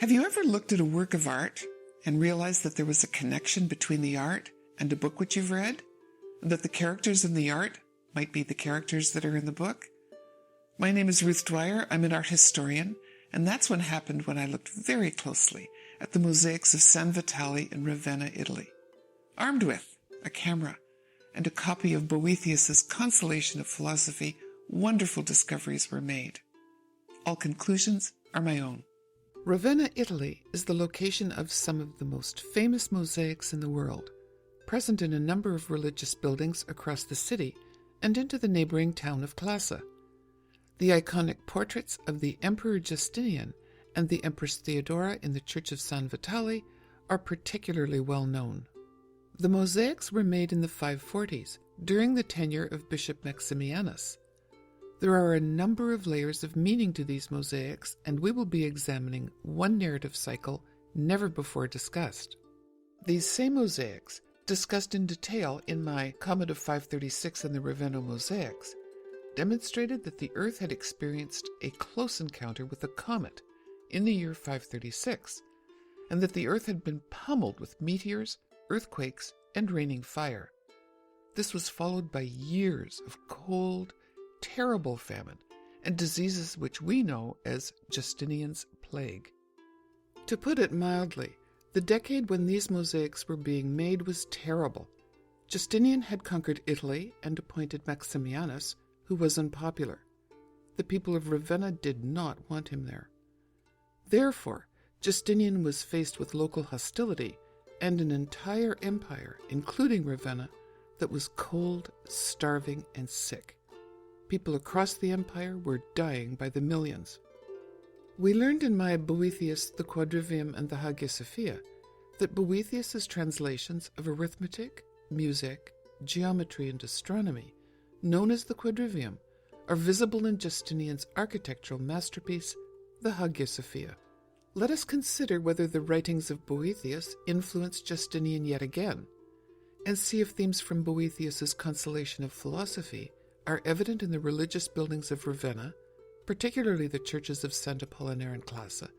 Have you ever looked at a work of art and realized that there was a connection between the art and a book which you've read? And that the characters in the art might be the characters that are in the book? My name is Ruth Dwyer. I'm an art historian, and that's what happened when I looked very closely at the mosaics of San Vitale in Ravenna, Italy. Armed with a camera and a copy of Boethius's Consolation of Philosophy, wonderful discoveries were made. All conclusions are my own. Ravenna, Italy is the location of some of the most famous mosaics in the world, present in a number of religious buildings across the city and into the neighboring town of Classa. The iconic portraits of the Emperor Justinian and the Empress Theodora in the Church of San Vitale are particularly well known. The mosaics were made in the 540s, during the tenure of Bishop Maximianus. There are a number of layers of meaning to these mosaics, and we will be examining one narrative cycle never before discussed. These same mosaics, discussed in detail in my Comet of 536 and the Ravenna mosaics, demonstrated that the Earth had experienced a close encounter with a comet in the year 536, and that the Earth had been pummeled with meteors, earthquakes, and raining fire. This was followed by years of cold, terrible famine and diseases which we know as Justinian's plague. To put it mildly, the decade when these mosaics were being made was terrible. Justinian had conquered Italy and appointed Maximianus, who was unpopular. The people of Ravenna did not want him there. Therefore, Justinian was faced with local hostility and an entire empire, including Ravenna, that was cold, starving, and sick. People across the empire were dying by the millions. We learned in my Boethius, the Quadrivium, and the Hagia Sophia that Boethius's translations of arithmetic, music, geometry, and astronomy, known as the Quadrivium, are visible in Justinian's architectural masterpiece, the Hagia Sophia. Let us consider whether the writings of Boethius influenced Justinian yet again, and see if themes from Boethius's Consolation of Philosophy are evident in the religious buildings of Ravenna, particularly the churches of Sant Apollinare in Classa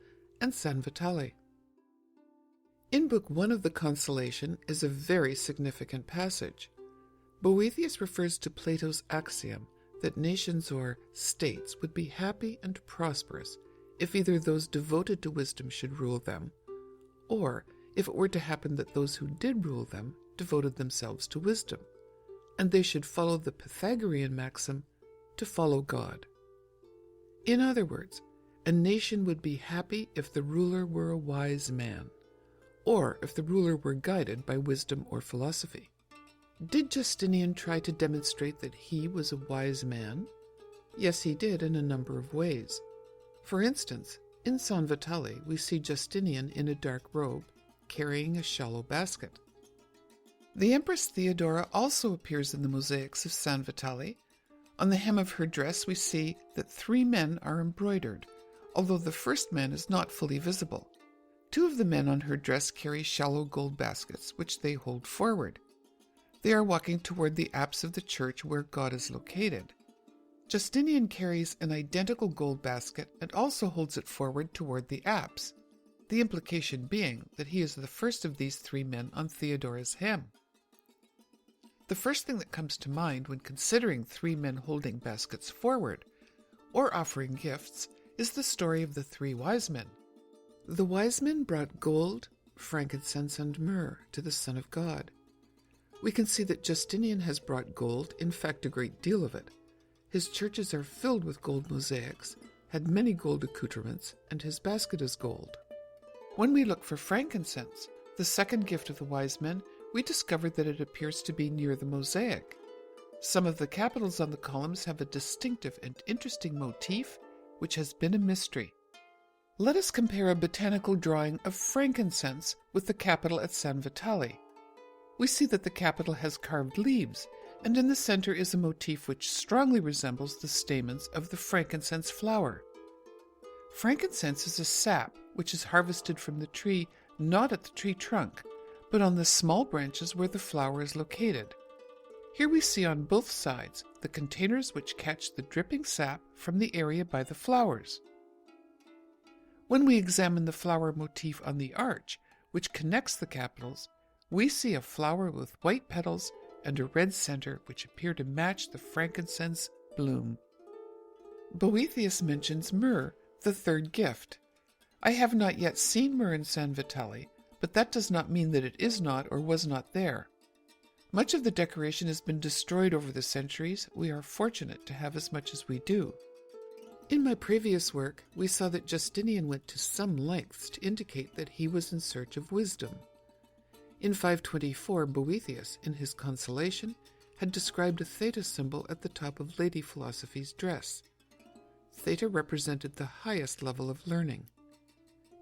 and San Vitale. In Book 1 of the Consolation is a very significant passage. Boethius refers to Plato's axiom that nations or states would be happy and prosperous if either those devoted to wisdom should rule them, or if it were to happen that those who did rule them devoted themselves to wisdom, and they should follow the Pythagorean maxim to follow God. In other words, a nation would be happy if the ruler were a wise man, or if the ruler were guided by wisdom or philosophy. Did Justinian try to demonstrate that he was a wise man? Yes, he did in a number of ways. For instance, in San Vitale we see Justinian in a dark robe, carrying a shallow basket. The Empress Theodora also appears in the mosaics of San Vitale. On the hem of her dress we see that 3 men are embroidered, although the first man is not fully visible. 2 of the men on her dress carry shallow gold baskets, which they hold forward. They are walking toward the apse of the church where God is located. Justinian carries an identical gold basket and also holds it forward toward the apse, the implication being that he is the first of these 3 men on Theodora's hem. The first thing that comes to mind when considering 3 men holding baskets forward, or offering gifts, is the story of the 3 wise men. The wise men brought gold, frankincense, and myrrh to the Son of God. We can see that Justinian has brought gold, in fact a great deal of it. His churches are filled with gold mosaics, had many gold accoutrements, and his basket is gold. When we look for frankincense, the second gift of the wise men, we discover that it appears to be near the mosaic. Some of the capitals on the columns have a distinctive and interesting motif, which has been a mystery. Let us compare a botanical drawing of frankincense with the capital at San Vitale. We see that the capital has carved leaves, and in the center is a motif which strongly resembles the stamens of the frankincense flower. Frankincense is a sap which is harvested from the tree not at the tree trunk, but on the small branches where the flower is located. Here we see on both sides the containers which catch the dripping sap from the area by the flowers. When we examine the flower motif on the arch, which connects the capitals, we see a flower with white petals and a red center which appear to match the frankincense bloom. Boethius mentions myrrh, the third gift. I have not yet seen myrrh in San Vitale, but that does not mean that it is not or was not there. Much of the decoration has been destroyed over the centuries. We are fortunate to have as much as we do. In my previous work, we saw that Justinian went to some lengths to indicate that he was in search of wisdom. In 524, Boethius, in his Consolation, had described a theta symbol at the top of Lady Philosophy's dress. Theta represented the highest level of learning.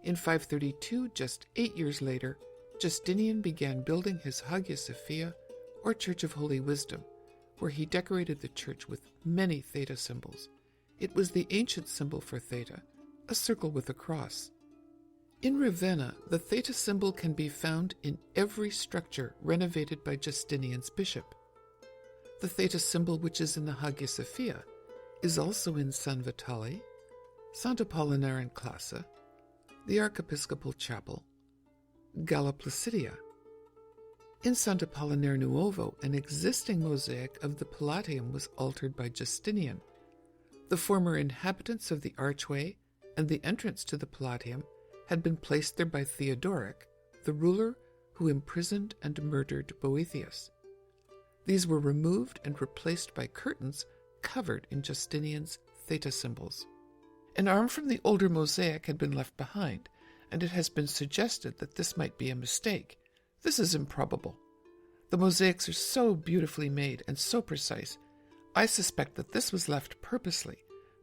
In 532, just 8 years later, Justinian began building his Hagia Sophia, or Church of Holy Wisdom, where he decorated the church with many theta symbols. It was the ancient symbol for theta, a circle with a cross. In Ravenna, the theta symbol can be found in every structure renovated by Justinian's bishop. The theta symbol which is in the Hagia Sophia is also in San Vitale, Sant'Apollinare in Classe, the Archiepiscopal Chapel, Galla Placidia. In Sant'Apollinare Nuovo, an existing mosaic of the Palatium was altered by Justinian. The former inhabitants of the archway and the entrance to the Palatium had been placed there by Theodoric, the ruler who imprisoned and murdered Boethius. These were removed and replaced by curtains covered in Justinian's theta symbols. An arm from the older mosaic had been left behind, and it has been suggested that this might be a mistake. This is improbable. The mosaics are so beautifully made and so precise. I suspect that this was left purposely,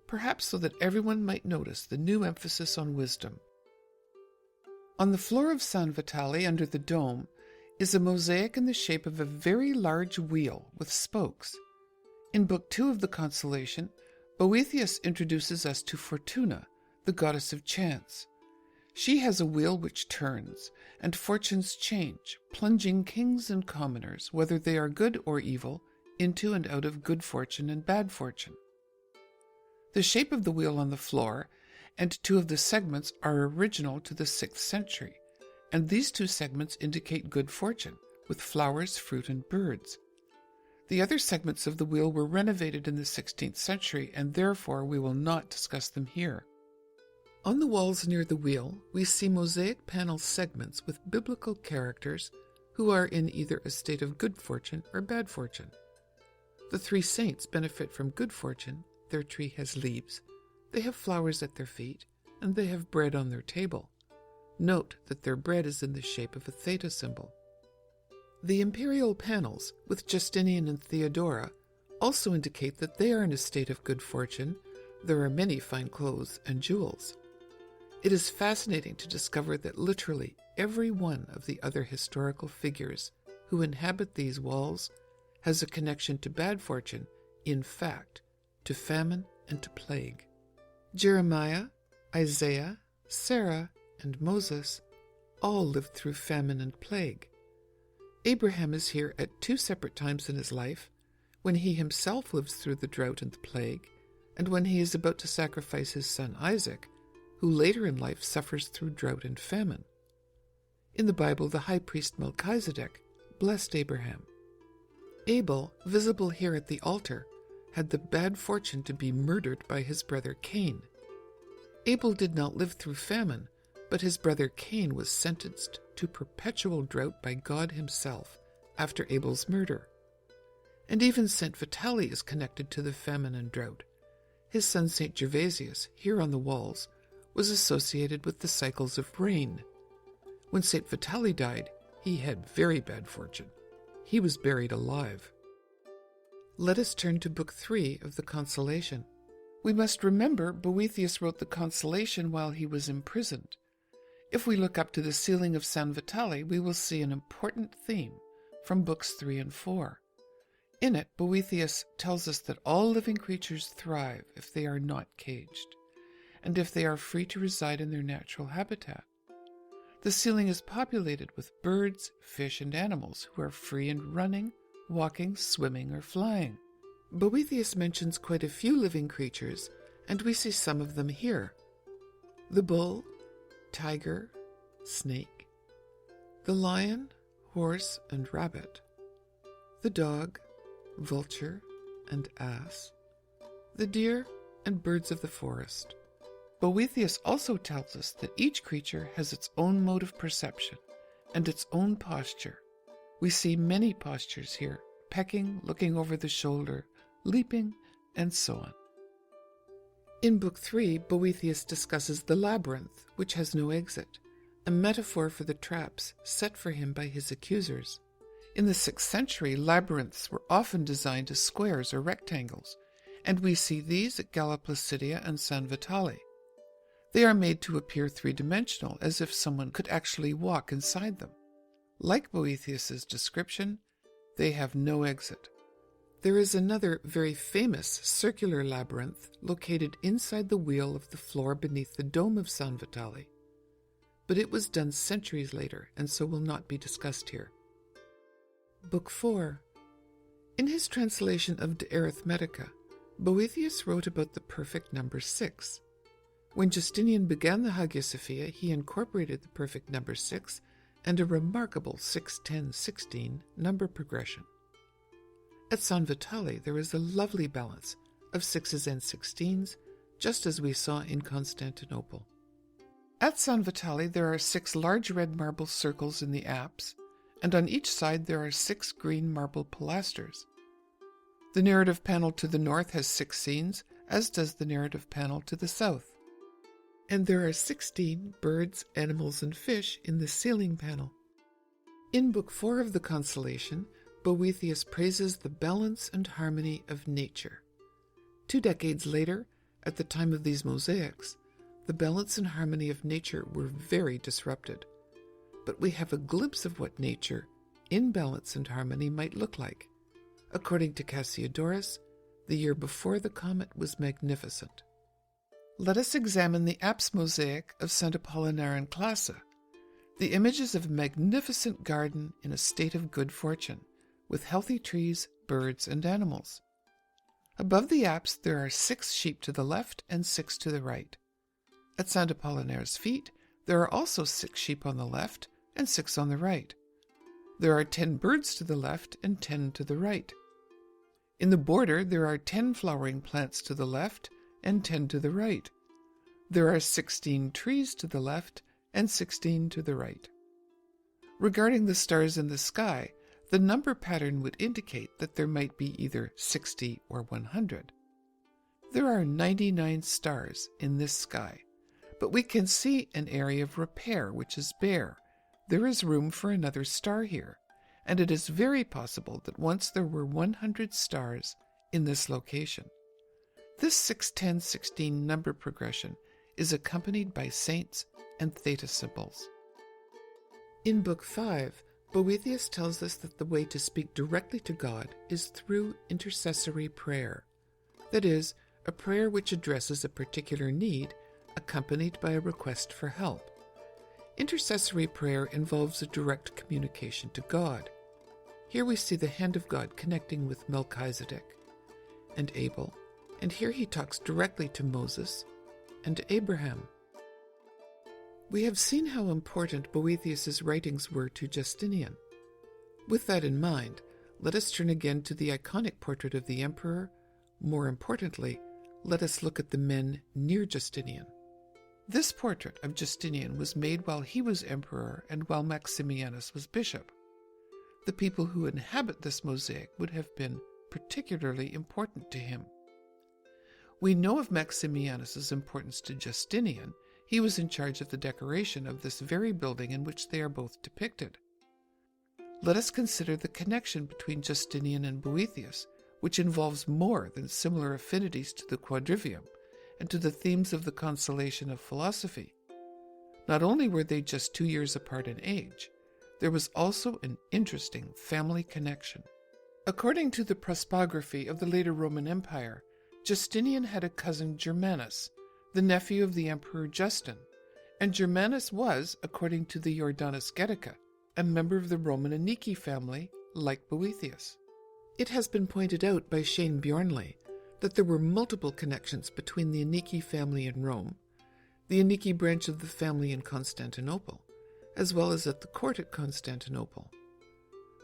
perhaps so that everyone might notice the new emphasis on wisdom. On the floor of San Vitale, under the dome, is a mosaic in the shape of a very large wheel with spokes. In Book 2 of the Consolation, Boethius introduces us to Fortuna, the goddess of chance. She has a wheel which turns, and fortunes change, plunging kings and commoners, whether they are good or evil, into and out of good fortune and bad fortune. The shape of the wheel on the floor and 2 of the segments are original to the 6th century, and these 2 segments indicate good fortune, with flowers, fruit, and birds. The other segments of the wheel were renovated in the 16th century, and therefore we will not discuss them here. On the walls near the wheel, we see mosaic panel segments with biblical characters who are in either a state of good fortune or bad fortune. The 3 saints benefit from good fortune. Their tree has leaves, they have flowers at their feet, and they have bread on their table. Note that their bread is in the shape of a theta symbol. The imperial panels, with Justinian and Theodora, also indicate that they are in a state of good fortune. There are many fine clothes and jewels. It is fascinating to discover that literally every one of the other historical figures who inhabit these walls has a connection to bad fortune, in fact, to famine and to plague. Jeremiah, Isaiah, Sarah, and Moses all lived through famine and plague. Abraham is here at 2 separate times in his life, when he himself lives through the drought and the plague, and when he is about to sacrifice his son Isaac, who later in life suffers through drought and famine. In the Bible, the high priest Melchizedek blessed Abraham. Abel, visible here at the altar, had the bad fortune to be murdered by his brother Cain. Abel did not live through famine, but his brother Cain was sentenced to perpetual drought by God himself after Abel's murder. And even St. Vitale is connected to the famine and drought. His son St. Gervasius, here on the walls, was associated with the cycles of rain. When St. Vitale died, he had very bad fortune. He was buried alive. Let us turn to Book 3 of the Consolation. We must remember Boethius wrote the Consolation while he was imprisoned. If we look up to the ceiling of San Vitale, we will see an important theme from Books 3 and 4. In it, Boethius tells us that all living creatures thrive if they are not caged, and if they are free to reside in their natural habitat. The ceiling is populated with birds, fish, and animals who are free in running, walking, swimming, or flying. Boethius mentions quite a few living creatures, and we see some of them here. The bull, tiger, snake, the lion, horse, and rabbit, the dog, vulture, and ass, the deer, and birds of the forest. Boethius also tells us that each creature has its own mode of perception and its own posture. We see many postures here: pecking, looking over the shoulder, leaping, and so on. In Book 3, Boethius discusses the labyrinth, which has no exit, a metaphor for the traps set for him by his accusers. In the 6th century, labyrinths were often designed as squares or rectangles, and we see these at Galla Placidia and San Vitale. They are made to appear three-dimensional, as if someone could actually walk inside them. Like Boethius's description, they have no exit. There is another very famous circular labyrinth located inside the wheel of the floor beneath the dome of San Vitale, but it was done centuries later and so will not be discussed here. Book 4. In his translation of De Arithmetica, Boethius wrote about the perfect number 6. When Justinian began the Hagia Sophia, he incorporated the perfect number 6 and a remarkable 6, 10, 16 number progression. At San Vitale, there is a lovely balance of 6s and 16s, just as we saw in Constantinople. At San Vitale, there are 6 large red marble circles in the apse, and on each side there are 6 green marble pilasters. The narrative panel to the north has 6 scenes, as does the narrative panel to the south. And there are 16 birds, animals, and fish in the ceiling panel. In Book 4 of the Consolation, Boethius praises the balance and harmony of nature. 2 decades later, at the time of these mosaics, the balance and harmony of nature were very disrupted. But we have a glimpse of what nature, in balance and harmony, might look like. According to Cassiodorus, the year before the comet was magnificent. Let us examine the apse mosaic of St. Apollinaire in Classe. The image is of a magnificent garden in a state of good fortune, with healthy trees, birds, and animals. Above the apse there are 6 sheep to the left and 6 to the right. At St. Apollinaire's feet there are also 6 sheep on the left and 6 on the right. There are 10 birds to the left and 10 to the right. In the border there are 10 flowering plants to the left and 10 to the right. There are 16 trees to the left and 16 to the right. Regarding the stars in the sky, the number pattern would indicate that there might be either 60 or 100. There are 99 stars in this sky, but we can see an area of repair which is bare. There is room for another star here, and it is very possible that once there were 100 stars in this location. This 6, 10, 16 number progression is accompanied by saints and theta symbols. In Book 5, Boethius tells us that the way to speak directly to God is through intercessory prayer, that is, a prayer which addresses a particular need accompanied by a request for help. Intercessory prayer involves a direct communication to God. Here we see the hand of God connecting with Melchizedek and Abel, and here he talks directly to Moses and Abraham. We have seen how important Boethius's writings were to Justinian. With that in mind, let us turn again to the iconic portrait of the emperor. More importantly, let us look at the men near Justinian. This portrait of Justinian was made while he was emperor and while Maximianus was bishop. The people who inhabit this mosaic would have been particularly important to him. We know of Maximianus's importance to Justinian. He was in charge of the decoration of this very building in which they are both depicted. Let us consider the connection between Justinian and Boethius, which involves more than similar affinities to the quadrivium and to the themes of the Consolation of Philosophy. Not only were they just 2 years apart in age, there was also an interesting family connection. According to the prosopography of the later Roman Empire, Justinian had a cousin Germanus, the nephew of the Emperor Justin, and Germanus was, according to the Jordanus Getica, a member of the Roman Aniki family, like Boethius. It has been pointed out by Shane Bjornley that there were multiple connections between the Aniki family in Rome, the Aniki branch of the family in Constantinople, as well as at the court at Constantinople.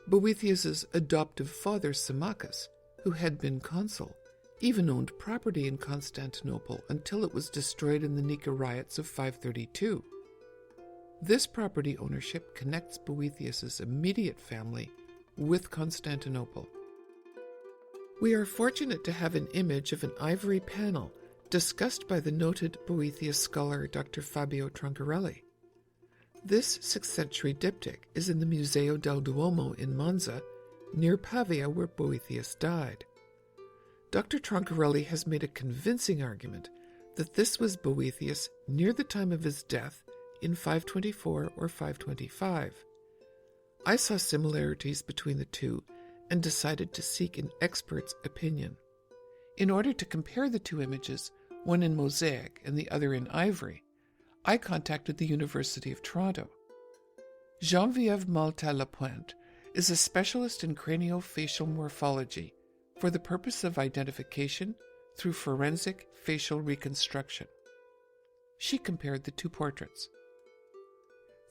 Boethius's adoptive father, Symmachus, who had been consul, even owned property in Constantinople until it was destroyed in the Nika riots of 532. This property ownership connects Boethius's immediate family with Constantinople. We are fortunate to have an image of an ivory panel discussed by the noted Boethius scholar Dr. Fabio Troncarelli. This 6th century diptych is in the Museo del Duomo in Monza, near Pavia, where Boethius died. Dr. Troncarelli has made a convincing argument that this was Boethius near the time of his death in 524 or 525. I saw similarities between the two and decided to seek an expert's opinion. In order to compare the two images, one in mosaic and the other in ivory, I contacted the University of Toronto. Geneviève Malta-Lapointe is a specialist in craniofacial morphology for the purpose of identification through forensic facial reconstruction. She compared the two portraits.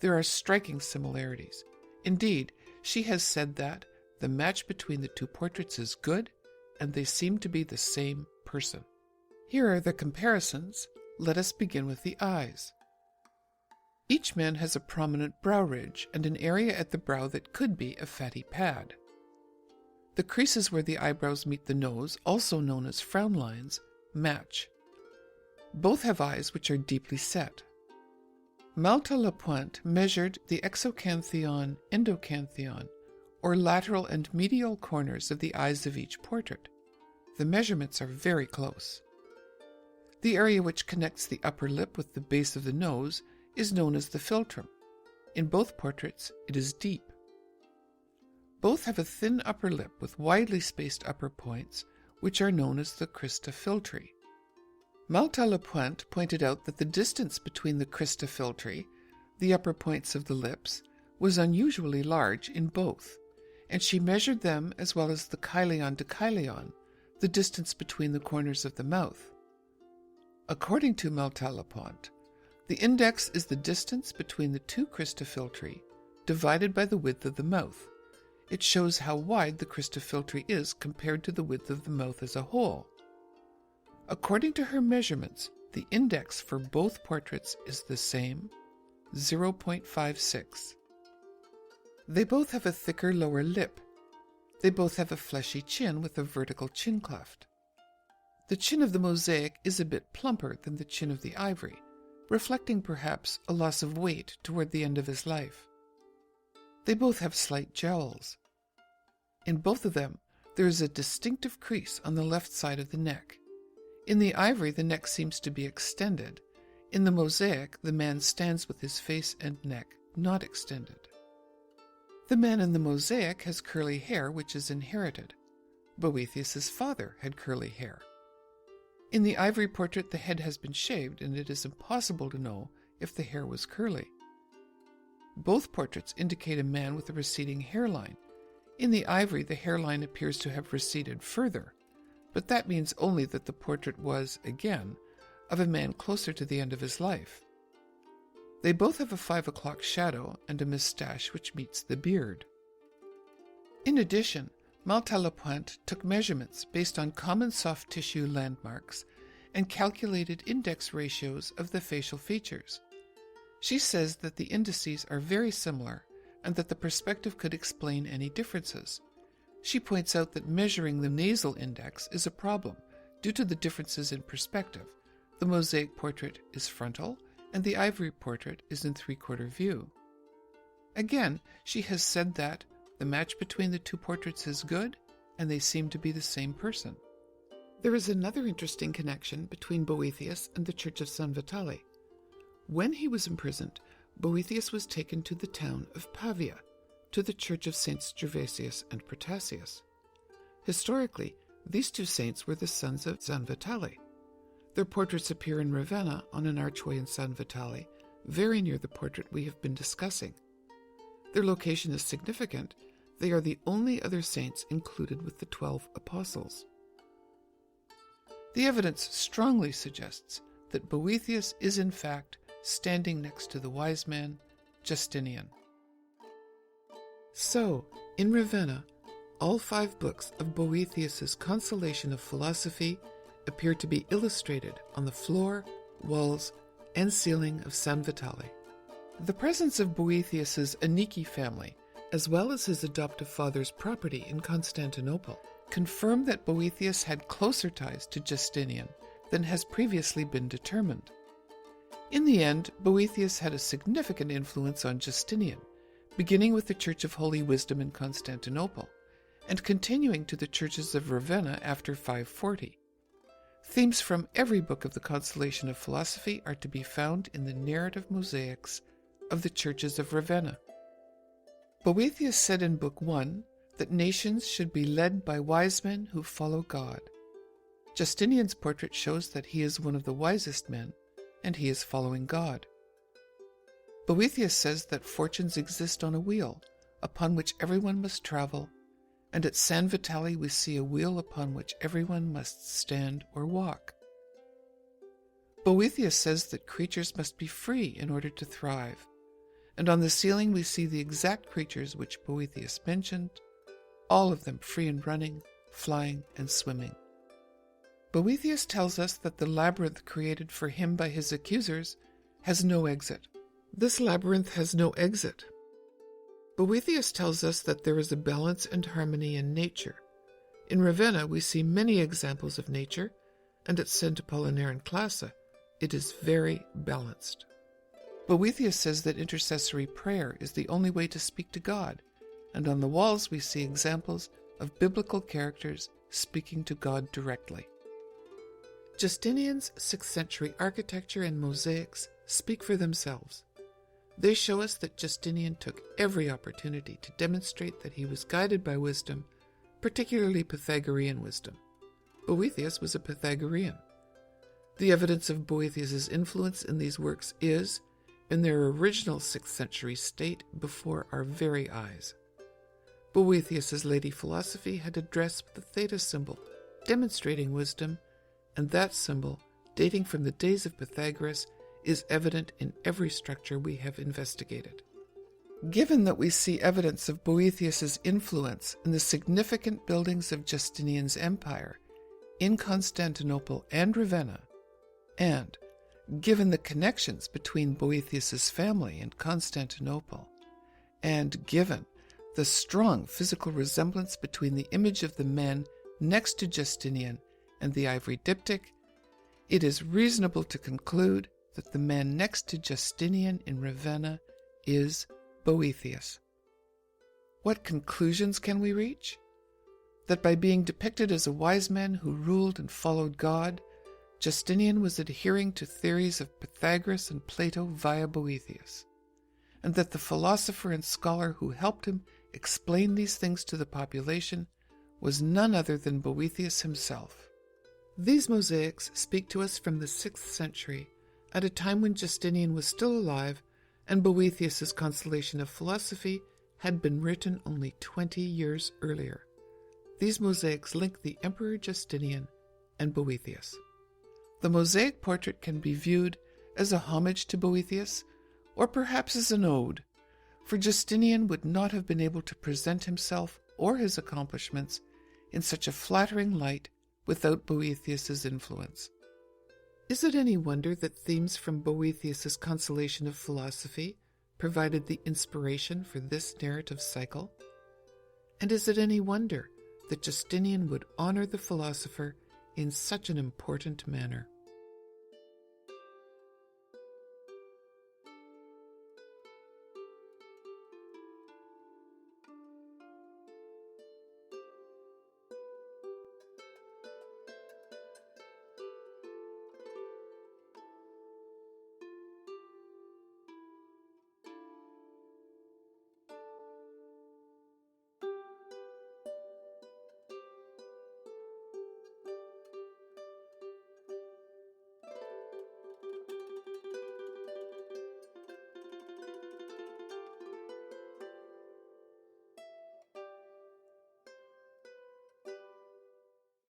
There are striking similarities. Indeed, she has said that the match between the two portraits is good, and they seem to be the same person. Here are the comparisons. Let us begin with the eyes. Each man has a prominent brow ridge and an area at the brow that could be a fatty pad. The creases where the eyebrows meet the nose, also known as frown lines, match. Both have eyes which are deeply set. Malta-Lapointe measured the exocanthion, endocanthion, or lateral and medial corners of the eyes of each portrait. The measurements are very close. The area which connects the upper lip with the base of the nose is known as the philtrum. In both portraits, it is deep. Both have a thin upper lip with widely spaced upper points, which are known as the crista philtri. Malta-Lapointe pointed out that the distance between the crista philtri, the upper points of the lips, was unusually large in both, and she measured them as well as the chilion to chilion, the distance between the corners of the mouth. According to Malta-Lapointe, the index is the distance between the two crista philtri divided by the width of the mouth. It shows how wide the crista philtri is compared to the width of the mouth as a whole. According to her measurements, the index for both portraits is the same, 0.56. They both have a thicker lower lip. They both have a fleshy chin with a vertical chin cleft. The chin of the mosaic is a bit plumper than the chin of the ivory, reflecting perhaps a loss of weight toward the end of his life. They both have slight jowls. In both of them, there is a distinctive crease on the left side of the neck. In the ivory, the neck seems to be extended. In the mosaic, the man stands with his face and neck not extended. The man in the mosaic has curly hair, which is inherited. Boethius's father had curly hair. In the ivory portrait, the head has been shaved, and it is impossible to know if the hair was curly. Both portraits indicate a man with a receding hairline. In the ivory, the hairline appears to have receded further, but that means only that the portrait was, again, of a man closer to the end of his life. They both have a 5 o'clock shadow and a moustache which meets the beard. In addition, Malta-Lapointe took measurements based on common soft tissue landmarks and calculated index ratios of the facial features. She says that the indices are very similar and that the perspective could explain any differences. She points out that measuring the nasal index is a problem due to the differences in perspective. The mosaic portrait is frontal and the ivory portrait is in 3/4 view. Again, she has said that the match between the two portraits is good and they seem to be the same person. There is another interesting connection between Boethius and the Church of San Vitale. When he was imprisoned, Boethius was taken to the town of Pavia, to the church of Saints Gervasius and Protasius. Historically, these two saints were the sons of San Vitale. Their portraits appear in Ravenna on an archway in San Vitale, very near the portrait we have been discussing. Their location is significant. They are the only other saints included with the 12 apostles. The evidence strongly suggests that Boethius is in fact standing next to the wise man, Justinian. So, in Ravenna, all 5 books of Boethius's Consolation of Philosophy appear to be illustrated on the floor, walls, and ceiling of San Vitale. The presence of Boethius's Aniki family, as well as his adoptive father's property in Constantinople, confirm that Boethius had closer ties to Justinian than has previously been determined. In the end, Boethius had a significant influence on Justinian, beginning with the Church of Holy Wisdom in Constantinople, and continuing to the churches of Ravenna after 540. Themes from every book of the Consolation of Philosophy are to be found in the narrative mosaics of the churches of Ravenna. Boethius said in Book 1 that nations should be led by wise men who follow God. Justinian's portrait shows that he is one of the wisest men, and he is following God. Boethius says that fortunes exist on a wheel, upon which everyone must travel, and at San Vitale we see a wheel upon which everyone must stand or walk. Boethius says that creatures must be free in order to thrive, and on the ceiling we see the exact creatures which Boethius mentioned, all of them free in running, flying, and swimming. Boethius tells us that the labyrinth created for him by his accusers has no exit. This labyrinth has no exit. Boethius tells us that there is a balance and harmony in nature. In Ravenna we see many examples of nature, and at St. Apollinaire in Classe it is very balanced. Boethius says that intercessory prayer is the only way to speak to God, and on the walls we see examples of biblical characters speaking to God directly. Justinian's 6th century architecture and mosaics speak for themselves. They show us that Justinian took every opportunity to demonstrate that he was guided by wisdom, particularly Pythagorean wisdom. Boethius was a Pythagorean. The evidence of Boethius's influence in these works is, in their original 6th century state, before our very eyes. Boethius's Lady Philosophy had a dress with the theta symbol, demonstrating wisdom, and that symbol, dating from the days of Pythagoras, is evident in every structure we have investigated. Given that we see evidence of Boethius's influence in the significant buildings of Justinian's empire in Constantinople and Ravenna, and given the connections between Boethius's family and Constantinople, and given the strong physical resemblance between the image of the man next to Justinian and the ivory diptych, it is reasonable to conclude that the man next to Justinian in Ravenna is Boethius. What conclusions can we reach? That by being depicted as a wise man who ruled and followed God, Justinian was adhering to theories of Pythagoras and Plato via Boethius, and that the philosopher and scholar who helped him explain these things to the population was none other than Boethius himself. These mosaics speak to us from the 6th century, at a time when Justinian was still alive and Boethius's Consolation of Philosophy had been written only 20 years earlier. These mosaics link the Emperor Justinian and Boethius. The mosaic portrait can be viewed as a homage to Boethius, or perhaps as an ode, for Justinian would not have been able to present himself or his accomplishments in such a flattering light without Boethius's influence. Is it any wonder that themes from Boethius's Consolation of Philosophy provided the inspiration for this narrative cycle? And is it any wonder that Justinian would honor the philosopher in such an important manner?